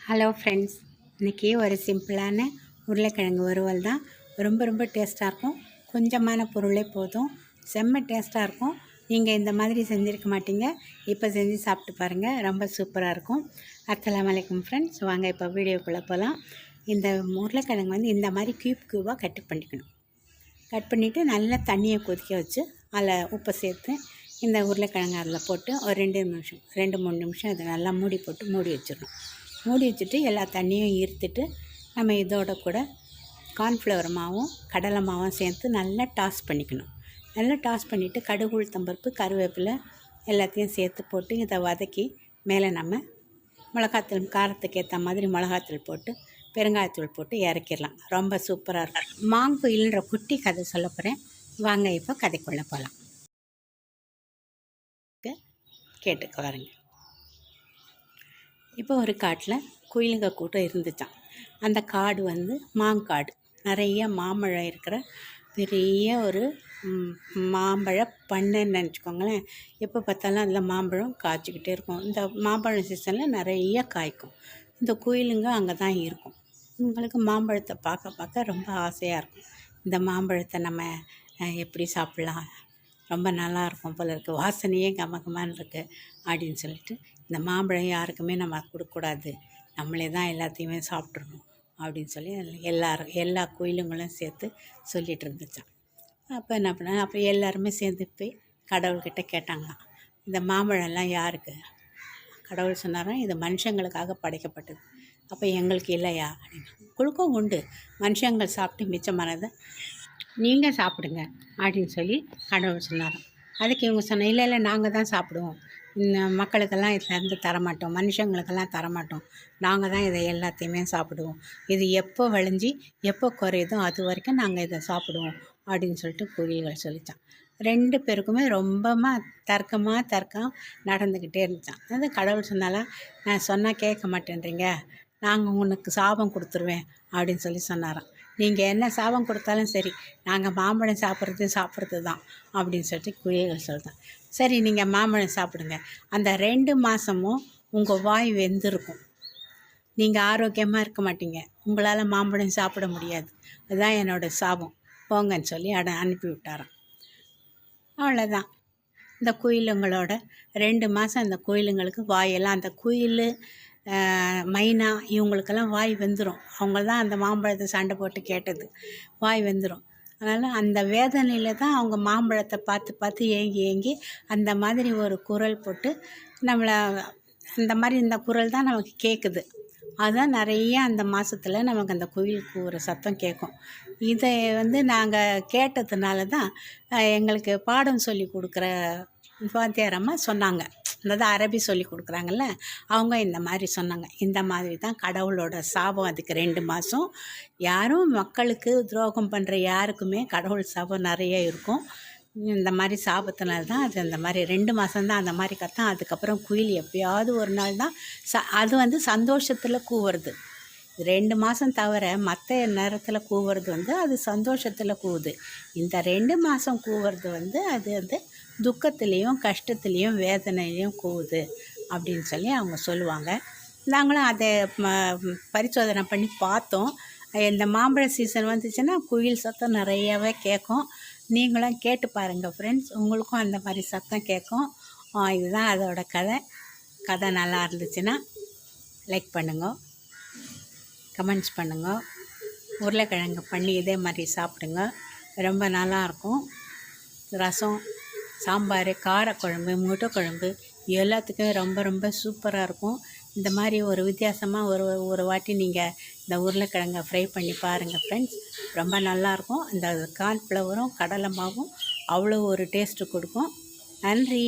Hello friends, இன்றைக்கி ஒரு சிம்பிளான உருளைக்கிழங்கு வறுவல் தான். ரொம்ப டேஸ்ட்டாக இருக்கும். கொஞ்சமான பொருளே போதும், செம்ம டேஸ்ட்டாக இருக்கும். நீங்கள் இந்த மாதிரி செஞ்சுருக்க மாட்டீங்க, இப்போ செஞ்சு சாப்பிட்டு பாருங்கள், ரொம்ப சூப்பராக இருக்கும். அஸ்ஸலாமு அலைக்கும் ஃப்ரெண்ட்ஸ், வாங்க இப்போ வீடியோக்குள்ளே போகலாம். இந்த உருளைக்கிழங்கு இந்த மாதிரி க்யூபாக கட் பண்ணிக்கணும். கட் பண்ணிவிட்டு நல்லா தண்ணியை கொதிக்க வச்சு அதில் உப்பை சேர்த்து இந்த உருளைக்கிழங்கு அதில் போட்டு ஒரு 2-3 நிமிஷம் இதை நல்லா மூடி போட்டு மூடி வச்சிடணும். மூடி வச்சுட்டு எல்லா தண்ணியும் ஈர்த்துட்டு நம்ம இதோட கூட கார்ன்ஃப்ளவர் மாவும் கடலை மாவும் சேர்த்து நல்லா டாஸ் பண்ணிக்கணும். நல்லா டாஸ் பண்ணிவிட்டு கடுகு, உளுத்தம்பருப்பு, கருவேப்பிலை எல்லாத்தையும் சேர்த்து போட்டு இதை வதக்கி மேலே நம்ம மிளகாத்தூள், காரத்துக்கு ஏற்ற மாதிரி மிளகாத்தூள் போட்டு பெருங்காயத்தூள் போட்டு இறக்கிடலாம். ரொம்ப சூப்பராக இருக்கும். மாங்குயில்ன்ற குட்டி கதை சொல்ல போகிறேன், வாங்க இப்போ கதைக்குள்ளே போகலாம். கேட்டுக்க வாருங்க. இப்போ ஒரு காட்டில் குயிலுங்க கூட்டம் இருந்துச்சான். அந்த காடு மாங்காடு, நிறைய மாம்பழம் இருக்கிற பெரிய ஒரு மாம்பழ பண்ணைன்னு நினச்சிக்கோங்களேன். எப்போ பார்த்தாலும் அதில் மாம்பழம் காய்ச்சிக்கிட்டே இருக்கும். இந்த மாம்பழம் சீசனில் நிறைய காய்க்கும். இந்த குயிலுங்க அங்கே தான் இருக்கும். உங்களுக்கு மாம்பழத்தை பார்க்க ரொம்ப ஆசையாக இருக்கும். இந்த மாம்பழத்தை நம்ம எப்படி சாப்பிட்லாம், ரொம்ப நல்லாயிருக்கும் போல இருக்குது, வாசனையே கமகமான்னு இருக்குது அப்படின்னு சொல்லிட்டு, இந்த மாம்பழம் யாருக்குமே நம்ம கொடுக்கக்கூடாது, நம்மளே தான் எல்லாத்தையுமே சாப்பிட்றணும் அப்படின்னு சொல்லி எல்லா கோயிலுங்களும் சேர்த்து சொல்லிகிட்டு இருந்துச்சான். அப்போ என்ன பண்ணாங்க, அப்போ எல்லாருமே சேர்ந்து போய் கடவுள்கிட்ட கேட்டாங்களாம், இந்த மாம்பழம்லாம் யாருக்கு? கடவுள் சொன்னாராம், இது மனுஷங்களுக்காக படைக்கப்பட்டது. அப்போ எங்களுக்கு இல்லையா அப்படின்னு. குழுக்கம் உண்டு, மனுஷங்கள் சாப்பிட்டு மிச்சமானதை நீங்கள் சாப்பிடுங்க அப்படின்னு சொல்லி கடவுள் சொன்னாராம். அதுக்கு இவங்க சொன்ன, இல்லை நாங்கள் தான் சாப்பிடுவோம், மக்களுக்கெல்லாம் இதிலேருந்து தரமாட்டோம், மனுஷங்களுக்கெல்லாம் தரமாட்டோம், நாங்கள் தான் இதை எல்லாத்தையுமே சாப்பிடுவோம், இது எப்போ விளைஞ்சி எப்போ குறையுதோ அது வரைக்கும் நாங்கள் இதை சாப்பிடுவோம் அப்படின்னு சொல்லிட்டு குயில்கள் சொல்லித்தான். 2 பேருக்குமே ரொம்ப தர்க்கம் நடந்துக்கிட்டே இருந்துச்சான். அது கடவுள் சொன்னாலும், நான் சொன்னால் கேட்க மாட்டேன்றீங்க, நாங்கள் உனக்கு சாபம் கொடுத்துருவேன் அப்படின்னு சொல்லி சொன்னாராம். நீங்கள் என்ன சாபம் கொடுத்தாலும் சரி, நாங்கள் மாம்பழம் சாப்பிட்றது தான் அப்படின்னு சொல்லிட்டு குயில்கள் சொல்லிட்டான். சரி, நீங்கள் மாம்பழம் சாப்பிடுங்க, அந்த 2 மாதமும் உங்கள் வாய் வெந்திருக்கும், நீங்கள் ஆரோக்கியமாக இருக்க மாட்டீங்க, உங்களால் மாம்பழம் சாப்பிட முடியாது, அதுதான் என்னோடய சாபம், போங்கன்னு சொல்லி அனுப்பி விட்டாராம். அவ்வளோதான். இந்த குயிலுங்களோட 2 மாதம் அந்த குயிலுங்களுக்கு வாயெல்லாம், அந்த குயில், மைனா இவங்களுக்கெல்லாம் வாய் வெந்துடும். அவங்க தான் அந்த மாம்பழத்தை சண்டை போட்டு கேட்டது, வாய் வெந்துடும். அதனால் அந்த வேதனையில் தான் அவங்க மாம்பழத்தை பார்த்து ஏங்கி அந்த மாதிரி ஒரு குரல் போட்டு நம்மளை, இந்த குரல் தான் நமக்கு கேட்குது. அதுதான் நிறைய அந்த மாதத்தில் நமக்கு அந்த குயிலுக்கு ஒரு சத்தம் கேட்கும். இதை நாங்கள் கேட்டதுனால தான் எங்களுக்கு பாடம் சொல்லி கொடுக்குற வாத்தியாரம்மா சொன்னாங்க, அதாவது அரபி சொல்லி கொடுக்குறாங்கல்ல, அவங்க இந்த மாதிரி சொன்னாங்க, இந்த மாதிரி தான் கடவுளோட சாபம். அதுக்கு 2 மாதம் யாரும் மக்களுக்கு துரோகம் பண்ணுற யாருக்குமே கடவுள் சாபம் நிறைய இருக்கும். இந்த மாதிரி சாபத்தினால தான் அது அந்த மாதிரி 2 மாதம்தான் அந்த மாதிரி கத்தான். அதுக்கப்புறம் குயில் எப்பயாவது ஒரு நாள் தான் அது சந்தோஷத்தில் கூவுறது. 2 மாதம் தவிர மற்ற நேரத்தில் கூவுறது அது சந்தோஷத்தில் கூவுது. இந்த 2 மாதம் கூவுறது அது துக்கத்துலேயும் கஷ்டத்துலேயும் வேதனையிலையும் கூவுது அப்படின்னு சொல்லி அவங்க சொல்லுவாங்க. நாங்களும் அதை பரிசோதனை பண்ணி பார்த்தோம். இந்த மாம்பழ சீசன் வந்துச்சுன்னா குயில் சத்தம் நிறையவே கேட்கும். நீங்களும் கேட்டு பாருங்கள் ஃப்ரெண்ட்ஸ், உங்களுக்கும் அந்த மாதிரி சத்தம் கேட்கும். இதுதான் அதோட கதை நல்லா இருந்துச்சுன்னா லைக் பண்ணுங்க, கமெண்ட்ஸ் பண்ணுங்க, உருளைக்கிழங்கு பண்ணி இதே மாதிரி சாப்பிடுங்க, ரொம்ப நல்லாயிருக்கும். ரசம், சாம்பார், காரக்குழம்பு, முட்டை குழம்பு எல்லாத்துக்கும் ரொம்ப சூப்பராக இருக்கும். இந்த மாதிரி ஒரு வித்தியாசமாக ஒரு வாட்டி நீங்கள் இந்த உருளைக்கிழங்கை ஃப்ரை பண்ணி பாருங்கள் ஃப்ரெண்ட்ஸ், ரொம்ப நல்லாயிருக்கும். இந்த கார்ன்ஃப்ளவரும் கடலை மாவும் அவ்வளோ ஒரு டேஸ்ட்டு கொடுக்கும். நன்றி.